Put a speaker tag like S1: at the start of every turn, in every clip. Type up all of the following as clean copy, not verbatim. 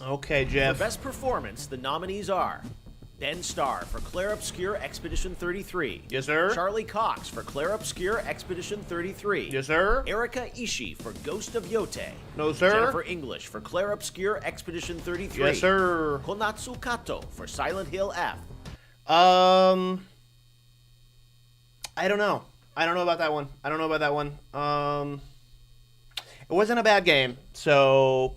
S1: Okay,
S2: For
S1: Jeff.
S2: Best Performance, the nominees are Ben Starr for Clair Obscur Expedition 33.
S1: Yes, sir.
S2: Charlie Cox for Clair Obscur Expedition 33.
S1: Yes, sir.
S2: Erika Ishii for Ghost of Yote.
S1: No, sir.
S2: Jennifer English for Clair Obscur Expedition 33.
S1: Yes, sir.
S2: Konatsu Kato for Silent Hill F.
S1: I don't know. I don't know about that one. It wasn't a bad game, so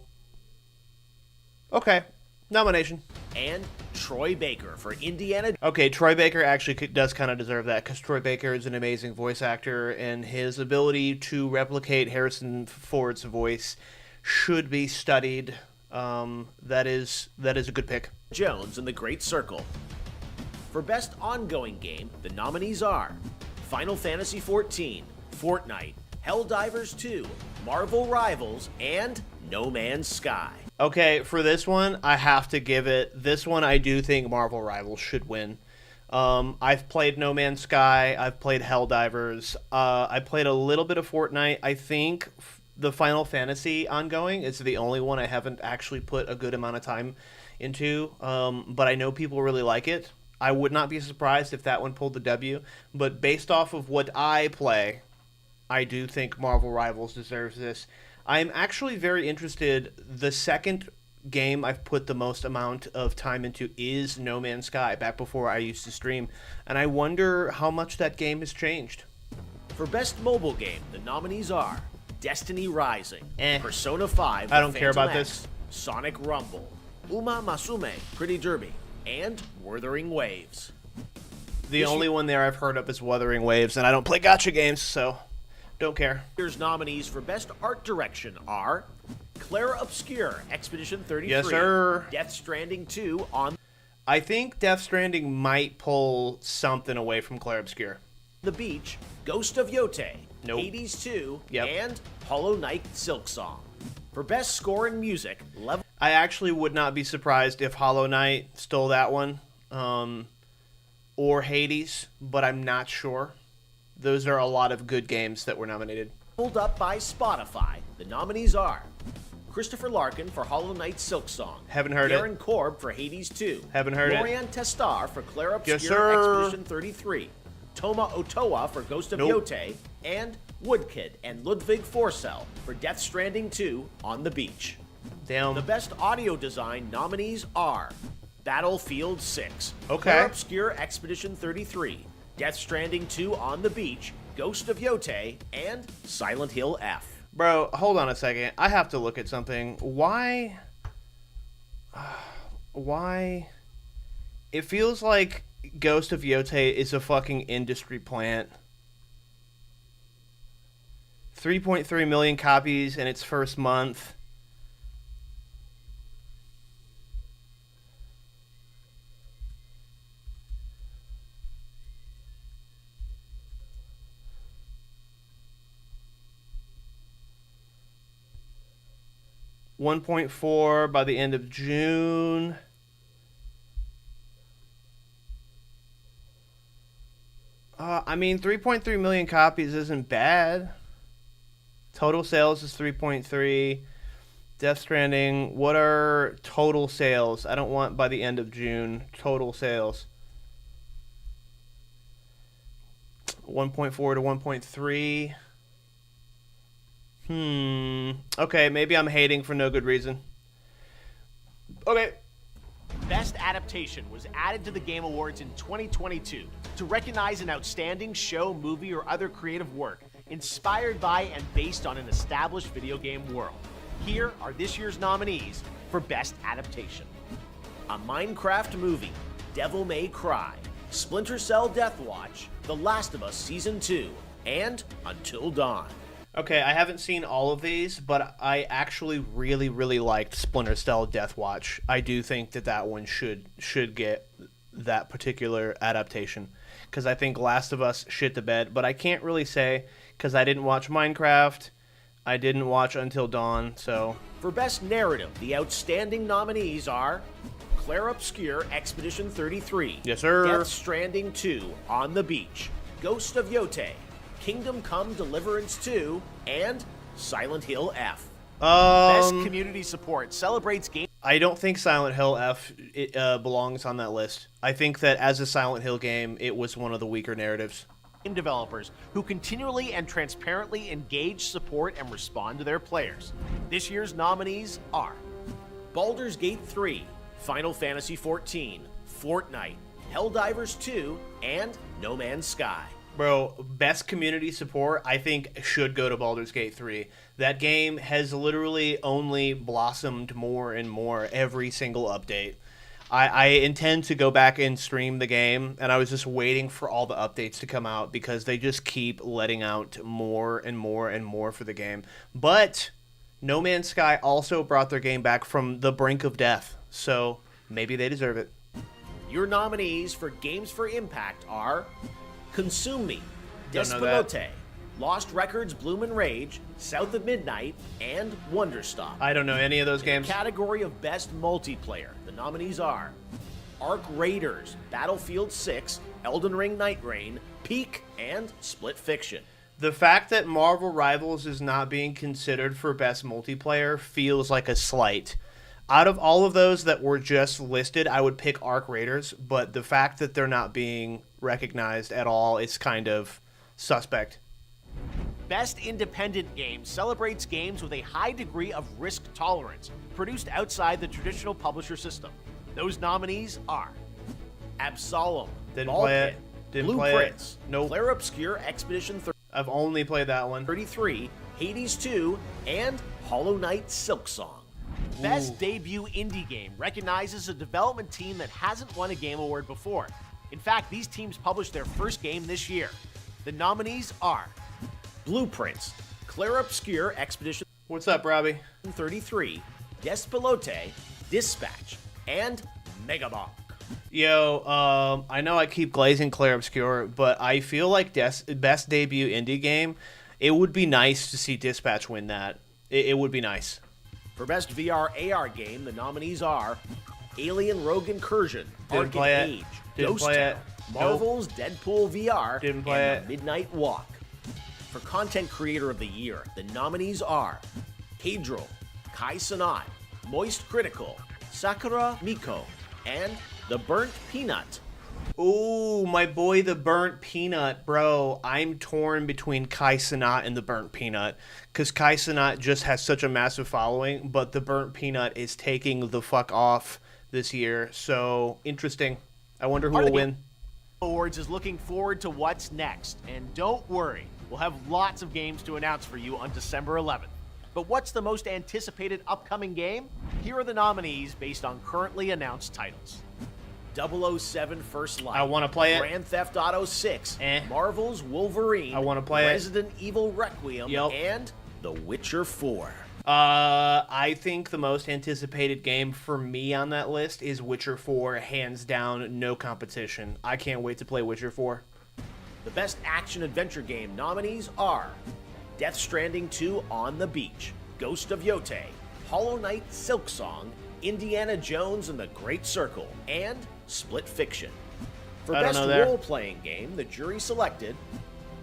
S1: okay. Nomination.
S2: And Troy Baker for Indiana.
S1: Okay, Troy Baker actually does kind of deserve that because Troy Baker is an amazing voice actor, and his ability to replicate Harrison Ford's voice should be studied. That is a good pick.
S2: Jones in The Great Circle. For Best Ongoing Game, the nominees are Final Fantasy XIV, Fortnite, Helldivers 2, Marvel Rivals, and No Man's Sky.
S1: Okay, for this one, I have to give it. This one, I do think Marvel Rivals should win. I've played No Man's Sky. I've played Helldivers. I played a little bit of Fortnite. I think the Final Fantasy ongoing is the only one I haven't actually put a good amount of time into. But I know people really like it. I would not be surprised if that one pulled the W. But based off of what I play, I do think Marvel Rivals deserves this. I'm actually very interested. The second game I've put the most amount of time into is No Man's Sky, back before I used to stream. And I wonder how much that game has changed.
S2: For Best Mobile Game, the nominees are Destiny Rising, Persona 5,
S1: I don't care about
S2: X,
S1: this.
S2: Sonic Rumble, Uma Masume, Pretty Derby, and Wuthering Waves.
S1: The only one there I've heard of is Wuthering Waves, and I don't play gacha games, so don't care.
S2: Here's nominees for Best Art Direction are Clair Obscur Expedition 33.
S1: Yes, sir.
S2: Death Stranding 2 on
S1: I think Death Stranding might pull something away from Clair Obscur.
S2: the Beach, Ghost of Yote,
S1: Nope.
S2: Hades 2,
S1: Yep.
S2: and Hollow Knight Silksong. For Best Score and Music, Level
S1: I actually would not be surprised if Hollow Knight stole that one, or Hades, but I'm not sure. Those are a lot of good games that were nominated.
S2: Up by Spotify. The nominees are Christopher Larkin for Hollow Knight Silksong.
S1: Haven't heard it.
S2: Darren Korb for Hades 2.
S1: Haven't heard it.
S2: Lorian Testar for Clair Obscur
S1: Yes, sir.
S2: Expedition 33. Toma Otoa for Ghost of
S1: Nope.
S2: Yote. And Woodkid and Ludwig Forsell for Death Stranding 2 on the Beach.
S1: Damn.
S2: The Best Audio Design nominees are Battlefield 6.
S1: Okay.
S2: Clair Obscur Expedition 33. Death Stranding 2 on the Beach. Ghost of Yote, and Silent Hill F.
S1: Bro, hold on a second. I have to look at something. Why? It feels like Ghost of Yote is a fucking industry plant. 3.3 million copies in its first month. $1.4 by the end of June. I mean, 3.3 million copies isn't bad. Total sales is 3.3. Death Stranding, what are total sales? I don't want by the end of June. Total sales. 1.4 to 1.3. Okay, maybe I'm hating for no good reason. Okay.
S2: Best Adaptation was added to the Game Awards in 2022 to recognize an outstanding show, movie, or other creative work inspired by and based on an established video game world. Here are this year's nominees for Best Adaptation. A Minecraft Movie, Devil May Cry, Splinter Cell Deathwatch, The Last of Us Season 2, and Until Dawn.
S1: Okay, I haven't seen all of these, but I actually really, really liked Splinter Cell Deathwatch. I do think that one should get that particular adaptation, because I think Last of Us shit the bed, but I can't really say, because I didn't watch Minecraft, I didn't watch Until Dawn, so...
S2: For Best Narrative, the outstanding nominees are Clair Obscur Expedition 33.
S1: Yes, sir.
S2: Death Stranding 2, On the Beach, Ghost of Yote, Kingdom Come Deliverance 2, and Silent Hill F. Best Community Support celebrates game...
S1: I don't think Silent Hill belongs on that list. I think that as a Silent Hill game, it was one of the weaker narratives.
S2: Game developers who continually and transparently engage, support, and respond to their players. This year's nominees are Baldur's Gate 3, Final Fantasy XIV, Fortnite, Helldivers 2, and No Man's Sky.
S1: Bro, best community support, I think, should go to Baldur's Gate 3. That game has literally only blossomed more and more every single update. I intend to go back and stream the game, and I was just waiting for all the updates to come out because they just keep letting out more and more and more for the game. But No Man's Sky also brought their game back from the brink of death, so maybe they deserve it.
S2: Your nominees for Games for Impact are Consume Me,
S1: Don't know that.
S2: Despelote, Lost Records Bloom and Rage, South of Midnight, and Wonderstop.
S1: I don't know any of those games.
S2: Category of Best Multiplayer, the nominees are Arc Raiders, Battlefield 6, Elden Ring Night Rain, Peak, and Split Fiction.
S1: The fact that Marvel Rivals is not being considered for best multiplayer feels like a slight. Out of all of those that were just listed, I would pick Arc Raiders, but the fact that they're not being recognized at all is kind of suspect.
S2: Best Independent Game celebrates games with a high degree of risk tolerance, produced outside the traditional publisher system. Those nominees are Absolem,
S1: Didn't play it. Didn't play it.
S2: Blueprints,
S1: Nope.
S2: Clair Obscur Expedition
S1: I've only played that one.
S2: 33, Hades 2, and Hollow Knight Silksong. Best Debut Indie Game recognizes a development team that hasn't won a Game Award before. In fact, these teams published their first game this year. The nominees are Blueprints, Clair Obscur Expedition
S1: What's up, Robbie?
S2: 33, Despelote, Dispatch, and Megabonk.
S1: Yo, I know I keep glazing Clair Obscur, but I feel like best debut indie game, it would be nice to see Dispatch win that. It would be nice.
S2: For Best VR AR Game, the nominees are Alien Rogue Incursion,
S1: Didn't play it.
S2: Age,
S1: Didn't
S2: Ghost
S1: play
S2: Town,
S1: it. Nope.
S2: Marvel's Deadpool VR,
S1: Didn't play
S2: and
S1: it.
S2: The Midnight Walk. For Content Creator of the Year, the nominees are Pedro, Kai Sanat, Moist Critical, Sakura Miko, and The Burnt Peanut.
S1: Ooh, my boy, the Burnt Peanut, bro. I'm torn between Kai Cenat and the Burnt Peanut, because Kai Cenat just has such a massive following, but the Burnt Peanut is taking the fuck off this year. So, interesting. I wonder who will win.
S2: Awards is looking forward to what's next, and don't worry, we'll have lots of games to announce for you on December 11th. But what's the most anticipated upcoming game? Here are the nominees based on currently announced titles. 007 First Light.
S1: I wanna play it.
S2: Grand Theft Auto 6. Marvel's Wolverine.
S1: I wanna play it.
S2: Resident Evil Requiem.
S1: Yep.
S2: And The Witcher 4.
S1: I think the most anticipated game for me on that list is Witcher 4, hands down, no competition. I can't wait to play Witcher 4.
S2: The Best Action Adventure Game nominees are Death Stranding 2 On the Beach, Ghost of Yote, Hollow Knight Silksong, Indiana Jones and the Great Circle, and Split Fiction. For
S1: I don't
S2: Best
S1: know there.
S2: Role-Playing Game, the jury selected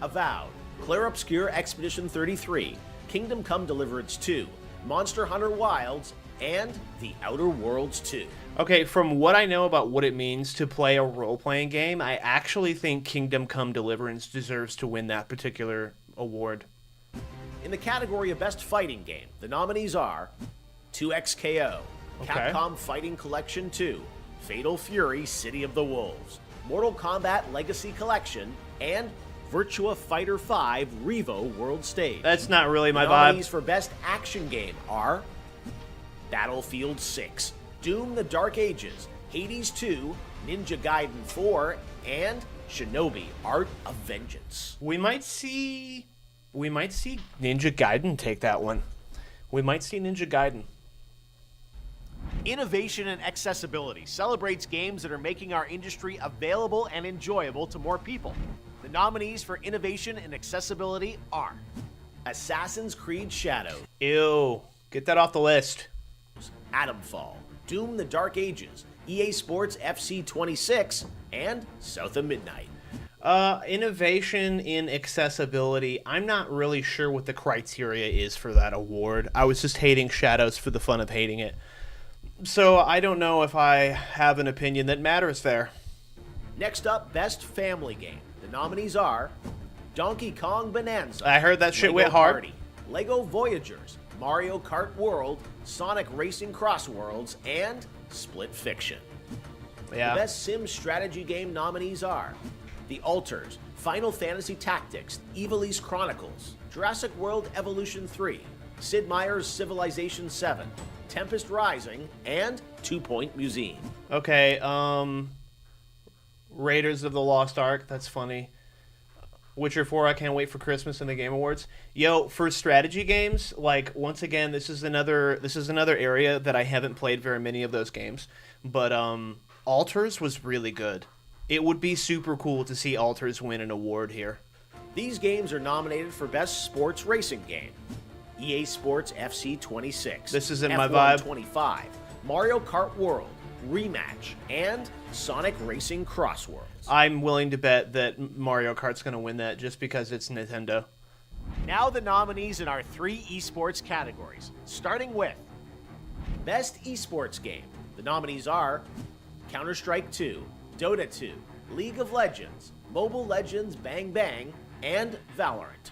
S2: Avowed, Clair Obscur Expedition 33, Kingdom Come Deliverance 2, Monster Hunter Wilds, and The Outer Worlds 2.
S1: Okay, from what I know about what it means to play a role-playing game, I actually think Kingdom Come Deliverance deserves to win that particular award.
S2: In the category of Best Fighting Game, the nominees are 2XKO,
S1: Okay.
S2: Capcom Fighting Collection 2, Fatal Fury City of the Wolves, Mortal Kombat Legacy Collection, and Virtua Fighter 5 Revo World Stage.
S1: That's not really my
S2: The nominees
S1: vibe.
S2: for Best Action Game are Battlefield 6, Doom the Dark Ages, Hades 2, Ninja Gaiden 4, and Shinobi Art of Vengeance.
S1: We might see Ninja Gaiden take that one. We might see Ninja Gaiden.
S2: Innovation and accessibility celebrates games that are making our industry available and enjoyable to more people. The nominees for innovation and accessibility are Assassin's Creed Shadows,
S1: Ew. Get that off the list.
S2: Atomfall, Doom the Dark Ages, EA Sports FC 26, and South of Midnight.
S1: Innovation in accessibility. I'm not really sure what the criteria is for that award. I was just hating Shadows for the fun of hating it. So I don't know if I have an opinion that matters there.
S2: Next up, Best Family Game. The nominees are Donkey Kong Bonanza.
S1: I heard that shit
S2: Lego
S1: went hard.
S2: Party, Lego Voyagers, Mario Kart World, Sonic Racing Cross Worlds, and Split Fiction.
S1: Yeah.
S2: The Best Sim Strategy Game nominees are The Alters, Final Fantasy Tactics, Ivalice Chronicles, Jurassic World Evolution 3, Sid Meier's Civilization 7, Tempest Rising, and 2 Point Museum.
S1: Okay, Raiders of the Lost Ark, that's funny. Witcher 4, I can't wait for Christmas and the Game Awards. Yo, for strategy games, like, once again, this is another area that I haven't played very many of those games. But Alters was really good. It would be super cool to see Alters win an award here.
S2: These games are nominated for Best Sports Racing Game. EA Sports FC 26.
S1: This isn't my
S2: F1
S1: vibe.
S2: 25. Mario Kart World, Rematch, and Sonic Racing Cross Worlds.
S1: I'm willing to bet that Mario Kart's going to win that just because it's Nintendo.
S2: Now the nominees in our 3 esports categories, starting with Best Esports Game. The nominees are Counter-Strike 2, Dota 2, League of Legends, Mobile Legends Bang Bang, and Valorant.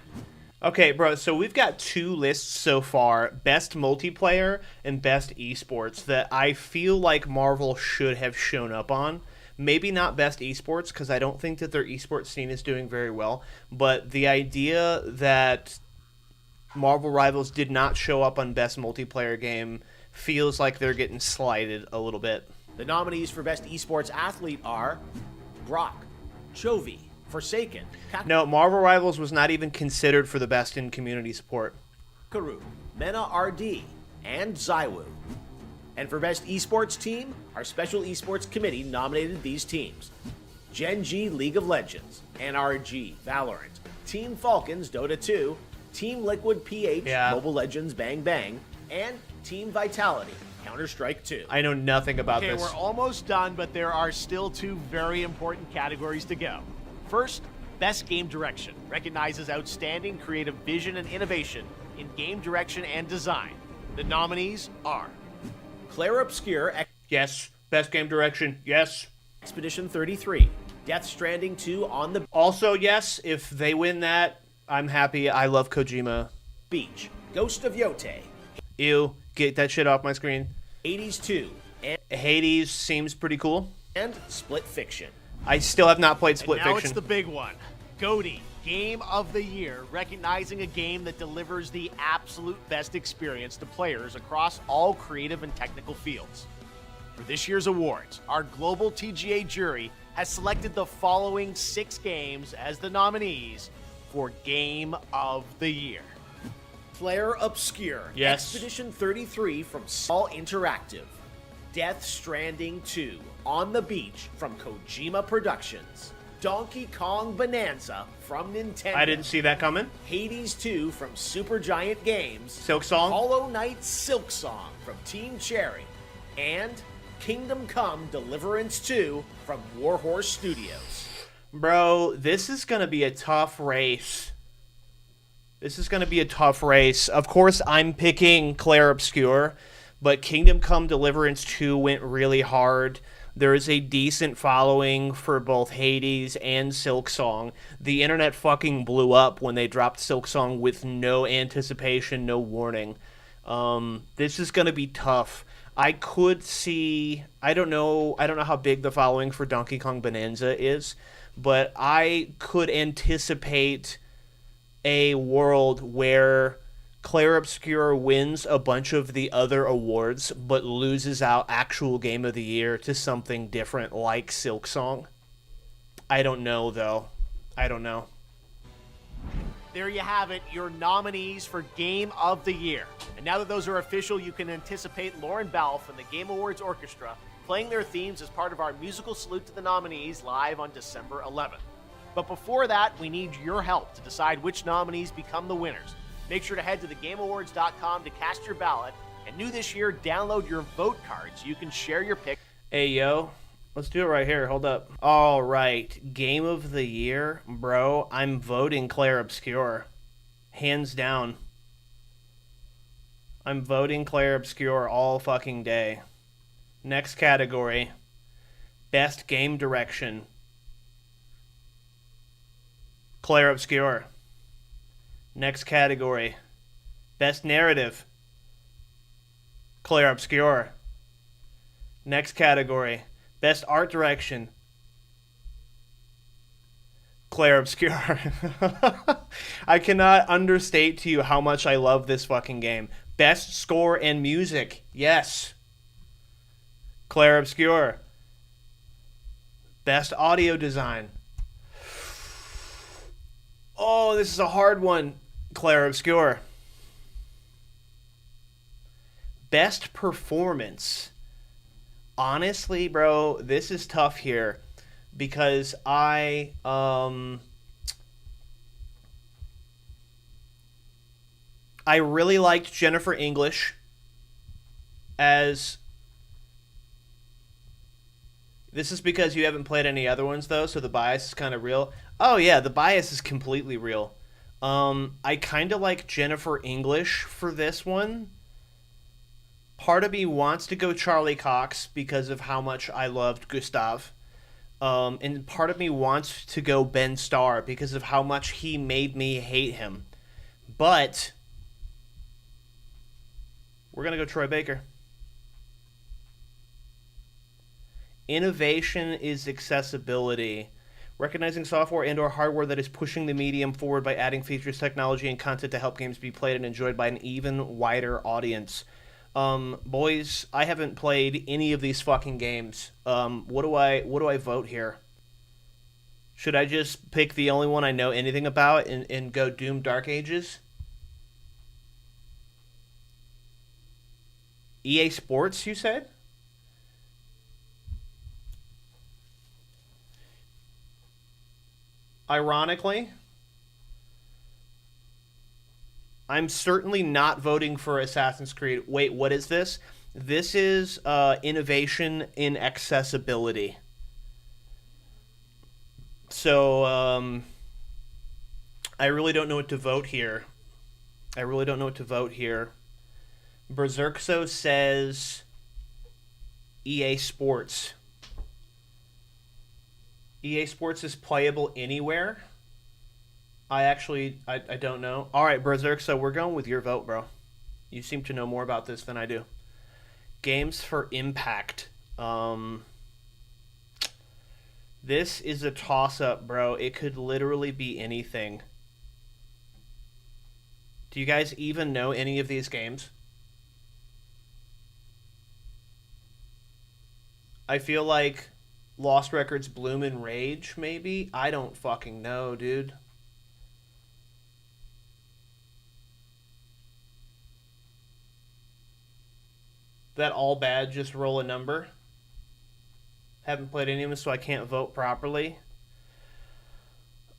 S1: Okay, bro, so we've got 2 lists so far, Best Multiplayer and Best Esports, that I feel like Marvel should have shown up on. Maybe not Best Esports, because I don't think that their esports scene is doing very well, but the idea that Marvel Rivals did not show up on Best Multiplayer Game feels like they're getting slighted a little bit.
S2: The nominees for Best Esports Athlete are Brock, Chovy, Forsaken,
S1: No, Marvel Rivals was not even considered for the Best in Community Support.
S2: Kakaru, Mena RD, and Zywoo. And for Best Esports Team, our Special Esports Committee nominated these teams: Gen G League of Legends, NRG Valorant, Team Falcons Dota 2, Team Liquid PH Mobile Legends Bang Bang, and Team Vitality Counter-Strike 2.
S1: I know nothing about
S2: Okay,
S1: this.
S2: we're almost done, but there are still 2 very important categories to go. First, Best Game Direction recognizes outstanding creative vision and innovation in game direction and design. The nominees are Clair Obscur
S1: Yes. Best Game Direction. Yes.
S2: Expedition 33, Death Stranding 2 on the
S1: Also, yes, if they win that, I'm happy. I love Kojima.
S2: Beach, Ghost of Yote,
S1: Ew. Get that shit off my screen.
S2: Hades 2,
S1: Hades seems pretty cool.
S2: and Split Fiction.
S1: I still have not played Split
S2: Now
S1: Fiction.
S2: it's the big one. GOTY, Game of the Year, recognizing a game that delivers the absolute best experience to players across all creative and technical fields. For this year's awards, our global TGA jury has selected the following 6 games as the nominees for Game of the Year. Clair Obscur
S1: Yes.
S2: Expedition 33 from All Interactive. Death Stranding 2 On the Beach from Kojima Productions. Donkey Kong Bonanza from Nintendo.
S1: I didn't see that coming.
S2: Hades 2 from Supergiant Games.
S1: Silk Song.
S2: Hollow Knight Silk Song from Team Cherry. And Kingdom Come Deliverance 2 from Warhorse Studios.
S1: Bro, this is going to be a tough race. Of course, I'm picking Clair Obscur, but Kingdom Come Deliverance 2 went really hard. There is a decent following for both Hades and Silk Song. The internet fucking blew up when they dropped Silk Song with no anticipation, no warning. This is going to be tough. I could see... I don't know how big the following for Donkey Kong Bonanza is, but I could anticipate a world where Clair Obscur wins a bunch of the other awards, but loses out actual Game of the Year to something different like Silk Song. I don't know, though. I don't know.
S2: There you have it, your nominees for Game of the Year. And now that those are official, you can anticipate Lauren Balfe and the Game Awards Orchestra playing their themes as part of our musical salute to the nominees live on December 11th. But before that, we need your help to decide which nominees become the winners. Make sure to head to thegameawards.com to cast your ballot, and new this year, download your vote card so you can share your pick.
S1: Hey, yo. Let's do it right here. Hold up. All right. Game of the Year. Bro, I'm voting Clair Obscur. Hands down. I'm voting Clair Obscur all fucking day. Next category, best game direction. Clair Obscur. Next category, best narrative. Clair Obscur. Next category, best art direction. Clair Obscur. I cannot understate to you how much I love this fucking game. Best score and music. Yes. Clair Obscur. Best audio design. Oh, this is a hard one. Clair Obscur. Best performance. Honestly, bro, this is tough here because I really liked Jennifer English as... This is because you haven't played any other ones, though, so the bias is kind of real. Oh, yeah, the bias is completely real. I kind of like Jennifer English for this one. Part of me wants to go Charlie Cox because of how much I loved Gustav. And part of me wants to go Ben Starr because of how much he made me hate him. But we're going to go Troy Baker. Innovation is accessibility. Recognizing software and or hardware that is pushing the medium forward by adding features, technology, and content to help games be played and enjoyed by an even wider audience. Boys, I haven't played any of these fucking games. What do I vote here? Should I just pick the only one I know anything about and go Doom Dark Ages? EA Sports, you said? Ironically, I'm certainly not voting for Assassin's Creed. Wait, what is this? This is innovation in accessibility. So, I really don't know what to vote here. Berserkso says EA Sports. EA Sports is playable anywhere. I don't know. All right, Berserk, so we're going with your vote, bro. You seem to know more about this than I do. Games for Impact. This is a toss-up, bro. It could literally be anything. Do you guys even know any of these games? I feel like Lost Records, Bloom and Rage, maybe? I don't fucking know, dude. That all bad, just roll a number. Haven't played any of them, so I can't vote properly.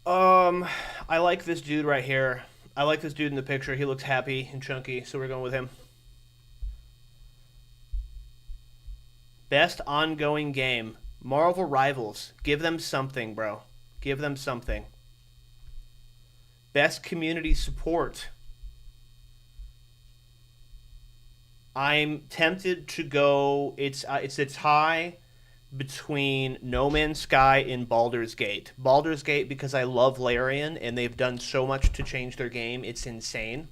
S1: I like this dude right here. I like this dude in the picture. He looks happy and chunky, so we're going with him. Best ongoing game. Marvel Rivals. Give them something, bro. Give them something. Best community support. I'm tempted to go... It's a tie between No Man's Sky and Baldur's Gate. Baldur's Gate because I love Larian, and they've done so much to change their game. It's insane.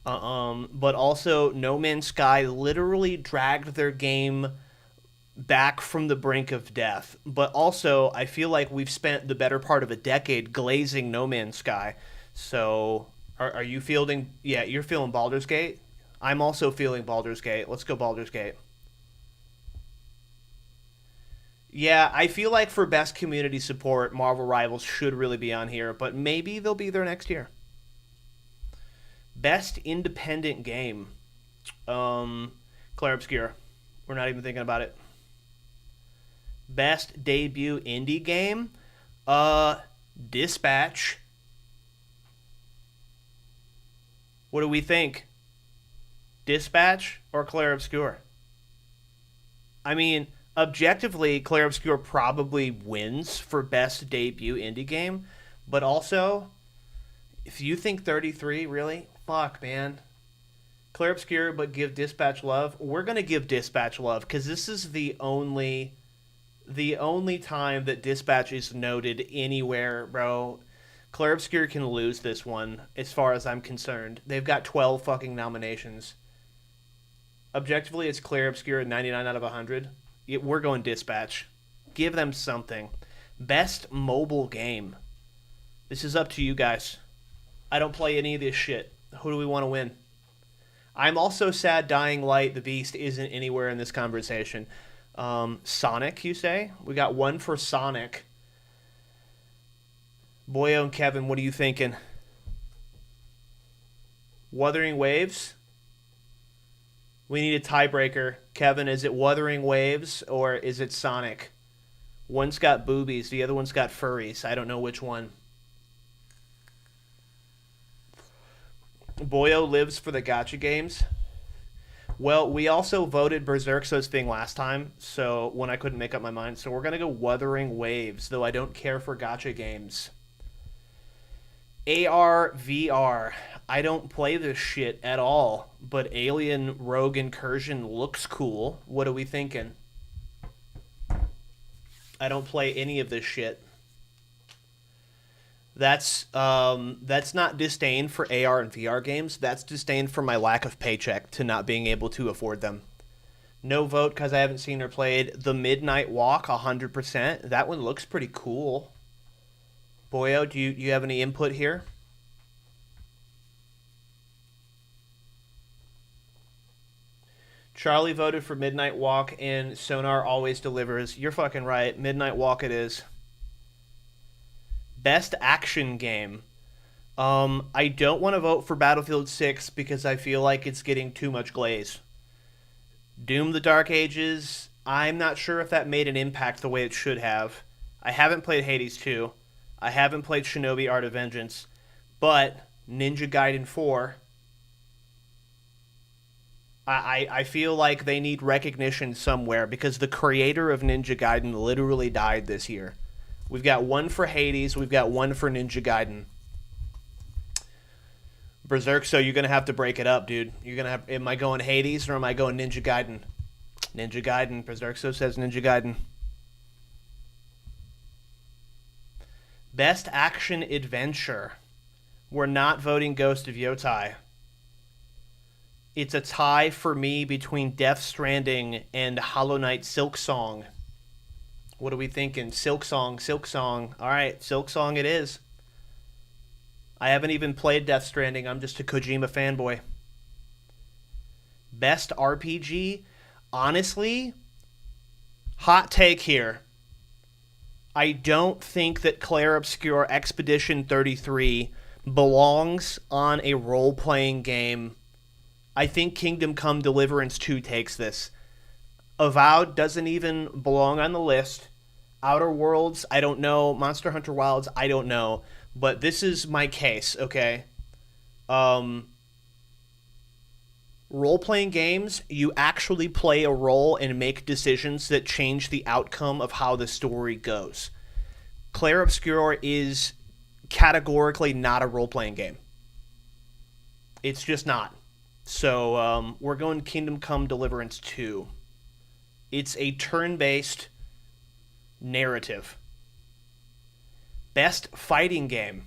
S1: But also, No Man's Sky literally dragged their game back from the brink of death. But also, I feel like we've spent the better part of a decade glazing No Man's Sky. So, are you fielding... Yeah, you're feeling Baldur's Gate? I'm also feeling Baldur's Gate. Let's go Baldur's Gate. Yeah, I feel like for best community support, Marvel Rivals should really be on here, but maybe they'll be there next year. Best independent game. Clair Obscur. We're not even thinking about it. Best debut indie game. Dispatch. What do we think? Dispatch or Clair Obscur? I mean, objectively, Clair Obscur probably wins for best debut indie game, but also, if you think 33, really? Fuck, man. Clair Obscur, but give Dispatch love. We're gonna give Dispatch love because this is the only time that Dispatch is noted anywhere, bro. Clair Obscur can lose this one, as far as I'm concerned. They've got 12 fucking nominations. Objectively, it's Clair Obscur at 99 out of 100. We're going Dispatch. Give them something. Best mobile game. This is up to you guys. I don't play any of this shit. Who do we want to win? I'm also sad Dying Light, the Beast, isn't anywhere in this conversation. Sonic, you say? We got one for Sonic. Boyo and Kevin, what are you thinking? Wuthering Waves? We need a tiebreaker. Kevin, is it Wuthering Waves or is it Sonic? One's got boobies, the other one's got furries. I don't know which one. Boyo lives for the gacha games. Well, we also voted Berserkso's thing last time, so when I couldn't make up my mind. So we're going to go Wuthering Waves, though I don't care for gacha games. AR, VR. I don't play this shit at all, but Alien Rogue Incursion looks cool. What are we thinking? I don't play any of this shit. That's not disdain for AR and VR games. That's disdain for my lack of paycheck to not being able to afford them. No vote because I haven't seen or played. The Midnight Walk, 100%. That one looks pretty cool. Boyo, do you have any input here? Charlie voted for Midnight Walk, and Sonar always delivers. You're fucking right. Midnight Walk it is. Best action game. I don't want to vote for Battlefield 6 because I feel like it's getting too much glaze. Doom the Dark Ages, I'm not sure if that made an impact the way it should have. I haven't played Hades 2. I haven't played Shinobi Art of Vengeance. But Ninja Gaiden 4... I feel like they need recognition somewhere because the creator of Ninja Gaiden literally died this year. We've got one for Hades. We've got one for Ninja Gaiden. Berserk, so you're going to have to break it up, dude. You're gonna have. Am I going Hades or am I going Ninja Gaiden? Ninja Gaiden. Berserk, so says Ninja Gaiden. Best action adventure. We're not voting Ghost of Yotai. It's a tie for me between Death Stranding and Hollow Knight Silksong. What are we thinking? Silksong, Silksong. All right, Silksong it is. I haven't even played Death Stranding. I'm just a Kojima fanboy. Best RPG? Honestly, hot take here. I don't think that Clair Obscur Expedition 33 belongs on a role-playing game. I think Kingdom Come Deliverance 2 takes this. Avowed doesn't even belong on the list. Outer Worlds, I don't know. Monster Hunter Wilds, I don't know. But this is my case, okay? Role-playing games, you actually play a role and make decisions that change the outcome of how the story goes. Clair Obscur is categorically not a role-playing game. It's just not. So we're going Kingdom Come Deliverance 2. It's a turn-based narrative. Best fighting game.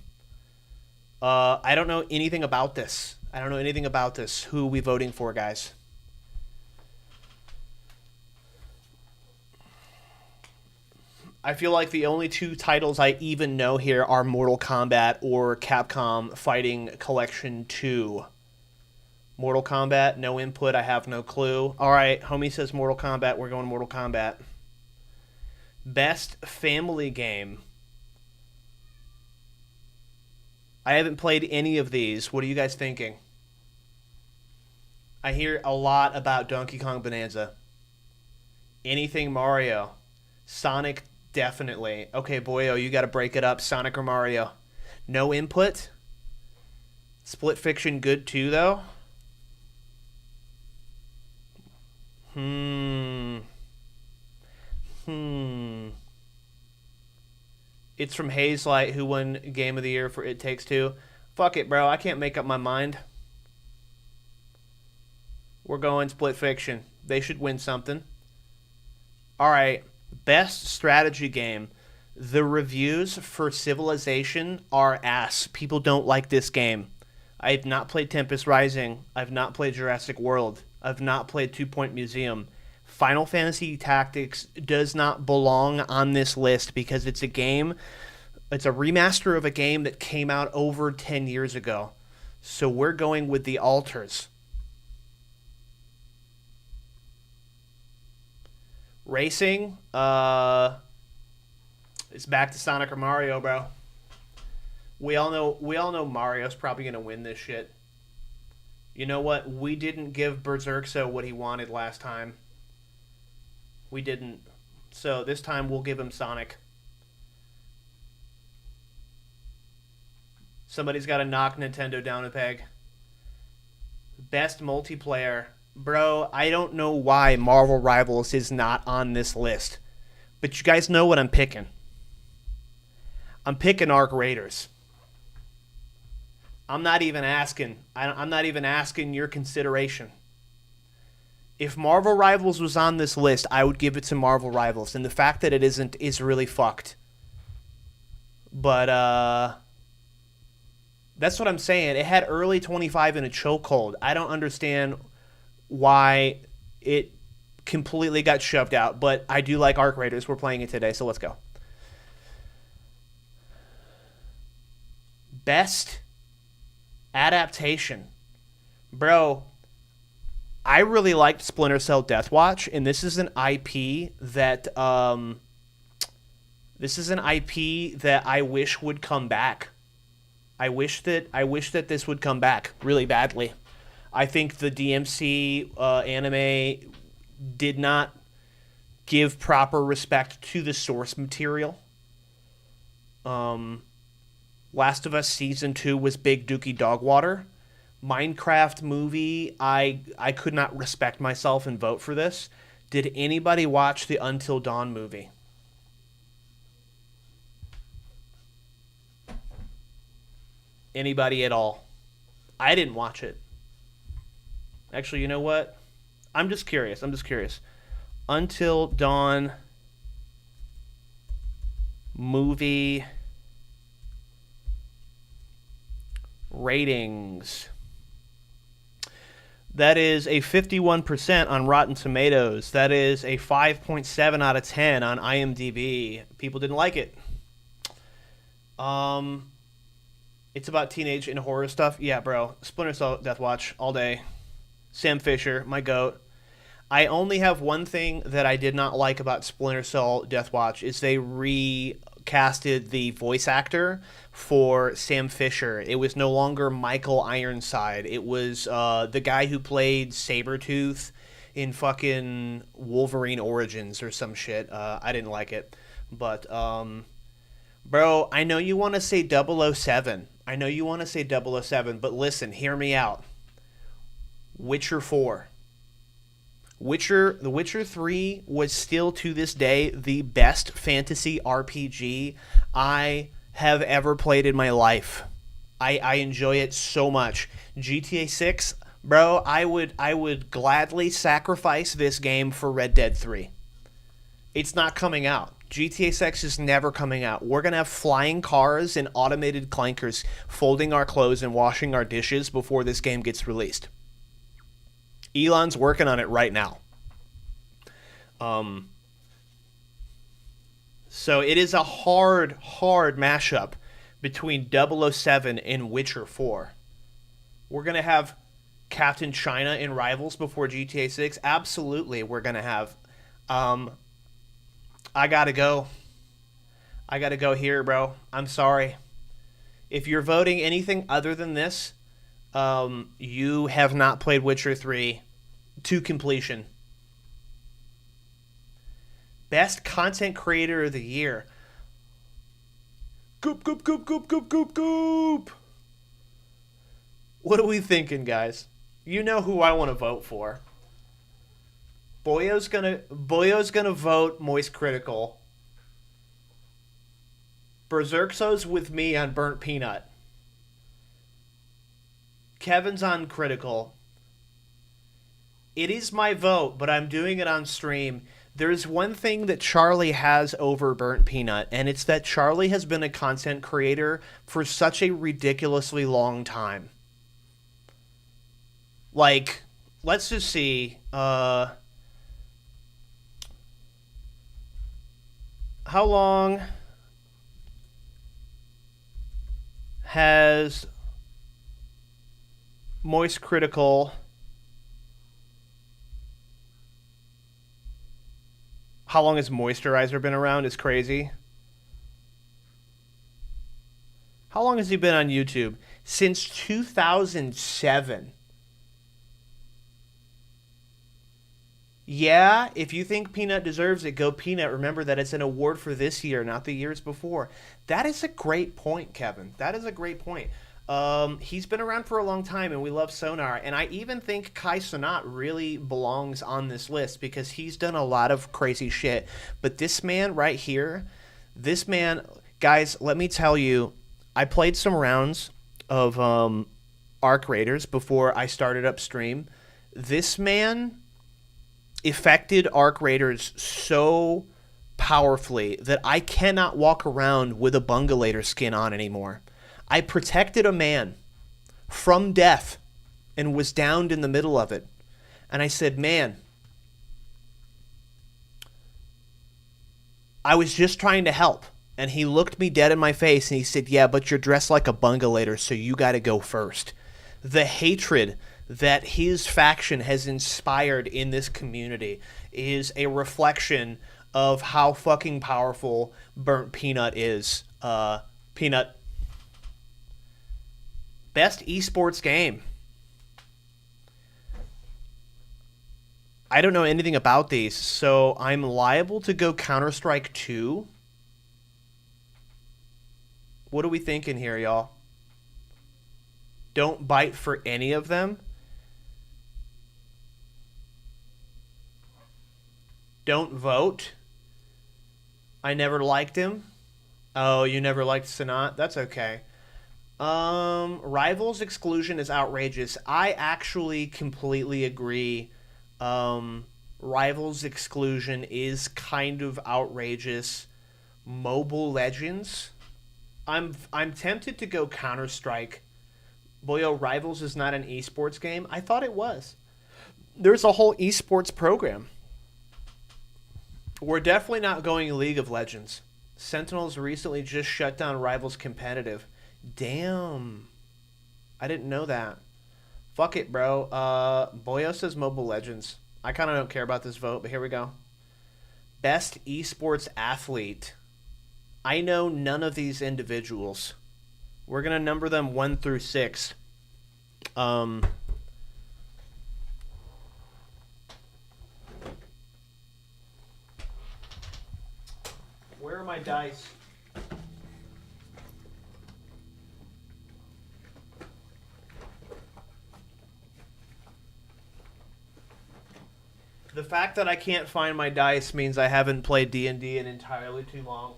S1: I don't know anything about this. Who are we voting for, guys? I feel like the only two titles I even know here are Mortal Kombat or Capcom Fighting Collection 2. Mortal Kombat, no input, I have no clue. All right, homie says Mortal Kombat, we're going Mortal Kombat. Best family game. I haven't played any of these. What are you guys thinking? I hear a lot about Donkey Kong Bonanza. Anything Mario. Sonic, definitely. Okay, Boyo, you got to break it up. Sonic or Mario. No input? Split Fiction good too, though? It's from Hazelight, who won Game of the Year for It Takes Two. Fuck it, bro. I can't make up my mind. We're going Split Fiction. They should win something. All right, best strategy game. The reviews for Civilization are ass. People don't like this game. I have not played Tempest Rising. I've not played Jurassic World. I've not played Two Point Museum. Final Fantasy Tactics does not belong on this list because it's a game, it's a remaster of a game that came out over 10 years ago. So we're going with The Alters. Racing, it's back to Sonic or Mario, bro. We all know Mario's probably gonna win this shit. You know what? We didn't give Berserkso what he wanted last time. We didn't. So this time we'll give him Sonic. Somebody's got to knock Nintendo down a peg. Best multiplayer. Bro, I don't know why Marvel Rivals is not on this list. But you guys know what I'm picking. I'm picking Arc Raiders. I'm not even asking. I'm not even asking your consideration. If Marvel Rivals was on this list, I would give it to Marvel Rivals. And the fact that it isn't is really fucked. But, that's what I'm saying. It had early 25 in a chokehold. I don't understand why it completely got shoved out. But I do like Arc Raiders. We're playing it today, so let's go. Best adaptation. Bro, I really liked Splinter Cell Deathwatch, and this is an IP that I wish would come back. I wish that this would come back really badly. I think the DMC anime did not give proper respect to the source material. Last of Us Season 2 was Big Dookie Dogwater. Minecraft movie, I could not respect myself and vote for this. Did anybody watch the Until Dawn movie? Anybody at all? I didn't watch it. Actually, you know what? I'm just curious. Until Dawn movie ratings. That is a 51% on Rotten Tomatoes. That is a 5.7 out of 10 on IMDb. People didn't like it. It's about teenage and horror stuff. Yeah, bro. Splinter Cell Deathwatch all day. Sam Fisher, my goat. I only have one thing that I did not like about Splinter Cell Deathwatch is they recasted the voice actor for Sam Fisher. It was no longer Michael Ironside. It was the guy who played Sabretooth in fucking Wolverine Origins or some shit. I didn't like it. But, bro, I know you want to say 007. But listen, hear me out. Witcher 4. The Witcher 3 was still to this day the best fantasy RPG I have ever played in my life. I enjoy it so much. GTA 6, bro, I would gladly sacrifice this game for Red Dead 3. It's not coming out. GTA 6 is never coming out. We're going to have flying cars and automated clankers folding our clothes and washing our dishes before this game gets released. Elon's working on it right now. So it is a hard mashup between 007 and Witcher 4. We're going to have Captain China in Rivals before GTA 6. Absolutely, we're going to have. I got to go here, bro. I'm sorry. If you're voting anything other than this, you have not played Witcher 3 to completion. Best Content Creator of the Year. Goop. What are we thinking, guys? You know who I want to vote for. Boyo's gonna vote Moist Critical. Berserkso's with me on Burnt Peanut. Kevin's on Critical. It is my vote, but I'm doing it on stream. There's one thing that Charlie has over Burnt Peanut, and it's that Charlie has been a content creator for such a ridiculously long time. Like, let's just see. How long has Moist Critical... How long has Moisturizer been around is crazy. How long has he been on YouTube? Since 2007. Yeah, if you think Peanut deserves it, go Peanut. Remember that it's an award for this year, not the years before. That is a great point, Kevin. That is a great point. He's been around for a long time, and we love Sonar. And I even think Kai Cenat really belongs on this list because he's done a lot of crazy shit. But this man right here, this man, guys, let me tell you, I played some rounds of Arc Raiders before I started up stream. This man affected Arc Raiders so powerfully that I cannot walk around with a Bungalator skin on anymore. I protected a man from death and was downed in the middle of it. And I said, man, I was just trying to help. And he looked me dead in my face and he said, yeah, but you're dressed like a Bungalator, so you got to go first. The hatred that his faction has inspired in this community is a reflection of how fucking powerful Burnt Peanut is. Peanut. Best esports game. I don't know anything about these, so I'm liable to go Counter-Strike 2. What are we thinking here, y'all? Don't bite for any of them. Don't vote. I never liked him. Oh, you never liked Cenat? That's okay. Rivals exclusion is outrageous. I actually completely agree. Rivals exclusion is kind of outrageous. Mobile Legends. I'm tempted to go Counter-Strike. Boyo, Rivals is not an esports game. I thought it was. There's a whole esports program. We're definitely not going League of Legends. Sentinels recently just shut down Rivals Competitive. Damn. I didn't know that. Fuck it, bro. Boyo says Mobile Legends. I kind of don't care about this vote, but here we go. Best esports athlete. I know none of these individuals. We're going to number them 1 through 6. Where are my dice? The fact that I can't find my dice means I haven't played D&D in entirely too long.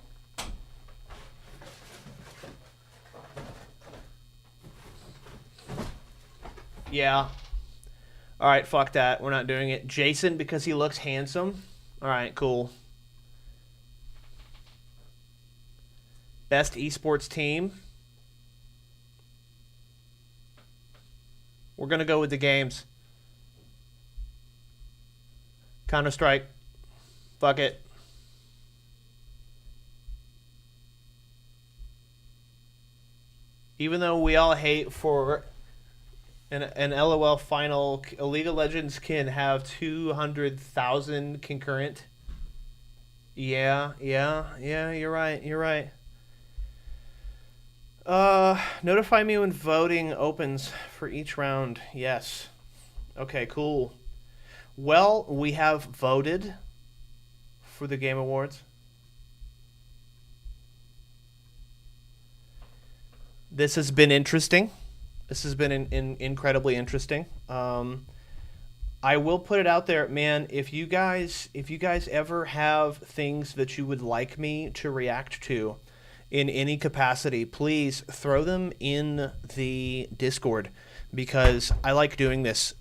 S1: Yeah. Alright, fuck that. We're not doing it. Jason, because he looks handsome. Alright, cool. Best esports team. We're going to go with the games. Counter-Strike. Fuck it. Even though we all hate for an LOL final, League of Legends can have 200,000 concurrent. Yeah, you're right. Notify me when voting opens for each round. Yes. Okay, cool. Well, we have voted for the Game Awards. This has been interesting. This has been incredibly interesting. I will put it out there, man. If you guys ever have things that you would like me to react to in any capacity, please throw them in the Discord because I like doing this.